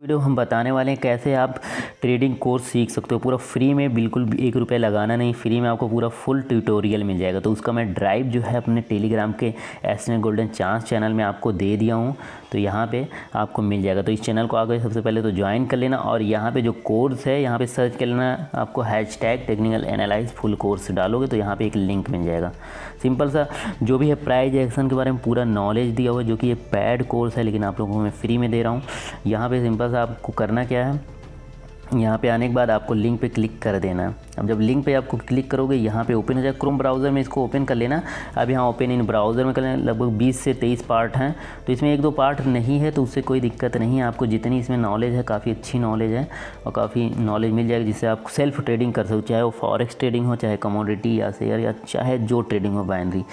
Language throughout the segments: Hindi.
वीडियो हम बताने वाले हैं कैसे आप ट्रेडिंग कोर्स सीख सकते हो पूरा फ्री में, बिल्कुल भी 1 रुपया लगाना नहीं, फ्री में आपको पूरा फुल ट्यूटोरियल मिल जाएगा। तो उसका मैं ड्राइव जो है अपने टेलीग्राम के एसने गोल्डन चांस चैनल में आपको दे दिया हूँ, तो यहाँ पे आपको मिल जाएगा। तो इस चैनल को आगे सबसे पहले तो ज्वाइन कर लेना और यहाँ पे जो कोर्स है यहाँ पे सर्च कर लेना, आपको hashtag technical analyse full course डालोगे तो यहाँ पे एक लिंक मिल जाएगा। सिंपल सा जो भी है प्राइस एक्शन के बारे में पूरा नॉलेज दिया हुआ है, जो कि ये पेड कोर्स है लेकिन आप लोगों को मैं फ्री में दे रहा हूँ। यहाँ पे सिंपल सा आपको करना क्या है, यहाँ पे आने के बाद आपको लिंक पे क्लिक कर देना है। अब जब लिंक पे आपको क्लिक करोगे यहाँ पे ओपन हो जाएगा, क्रोम ब्राउज़र में इसको ओपन कर लेना। अब यहाँ ओपन इन ब्राउज़र में कर लेना, लगभग 20 से 23 पार्ट हैं, तो इसमें 1-2 पार्ट नहीं है तो उससे कोई दिक्कत नहीं है। आपको जितनी इसमें नॉलेज है काफ़ी अच्छी नॉलेज है और काफ़ी नॉलेज मिल जाएगी जिससे आप सेल्फ ट्रेडिंग कर सकते हो, चाहे वो फॉरेक्स ट्रेडिंग हो, चाहे कमोडिटी या शेयर या चाहे जो ट्रेडिंग हो बाइनरी।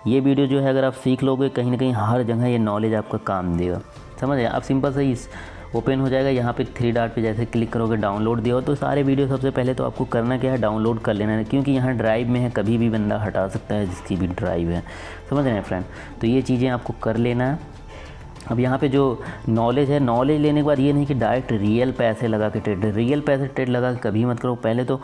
ये वीडियो जो है अगर आप सीख लोगे कहीं ना कहीं हर जगह ये नॉलेज आपका काम देगा, समझ गए आप। सिंपल से इस ओपन हो जाएगा, यहाँ पे 3 डॉट पे जैसे क्लिक करोगे डाउनलोड दिया हो तो सारे वीडियो सबसे पहले तो आपको करना क्या है, डाउनलोड कर लेना है, क्योंकि यहाँ ड्राइव में है, कभी भी बंदा हटा सकता है जिसकी भी ड्राइव है, समझ रहे हैं फ्रेंड। तो ये चीज़ें आपको कर लेना है। अब यहाँ पे जो नॉलेज है, नॉलेज लेने के बाद ये नहीं कि डायरेक्ट रियल पैसे लगा के रियल पैसे ट्रेड लगा के कभी मत करो। पहले तो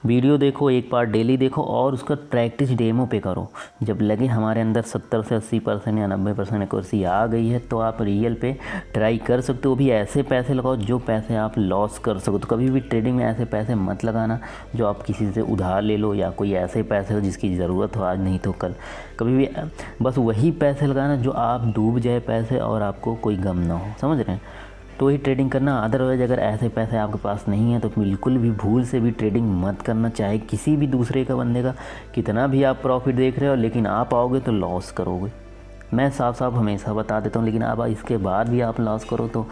वीडियो देखो, एक पार्ट डेली देखो और उसका प्रैक्टिस डेमो पे करो। जब लगे हमारे अंदर 70 से 80% या 90% एक्यूरेसी आ गई है तो आप रियल पे ट्राई कर सकते हो। भी ऐसे पैसे लगाओ जो पैसे आप लॉस कर सको। तो कभी भी ट्रेडिंग में ऐसे पैसे मत लगाना जो आप किसी से उधार ले लो या कोई ऐसे पैसे हो जिसकी ज़रूरत हो आज नहीं तो कल। कभी भी बस वही पैसे लगाना जो आप डूब जाए पैसे और आपको कोई गम ना हो, समझ रहे हैं, तो ही ट्रेडिंग करना। अदरवाइज़ अगर ऐसे पैसे आपके पास नहीं है तो बिल्कुल भी भूल से भी ट्रेडिंग मत करना, चाहे किसी भी दूसरे का बंदे का कितना भी आप प्रॉफिट देख रहे हो, लेकिन आप आओगे तो लॉस करोगे। मैं साफ साफ हमेशा बता देता हूँ, लेकिन अब इसके बाद भी आप लॉस करो तो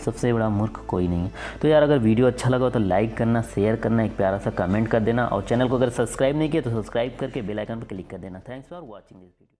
सबसे बड़ा मूर्ख कोई नहीं है। तो यार अगर वीडियो अच्छा लगा तो लाइक करना, शेयर करना, एक प्यारा सा कमेंट कर देना और चैनल को अगर सब्सक्राइब नहीं किया तो सब्सक्राइब करके बेल आइकन पर क्लिक कर देना। Thanks for watching this video.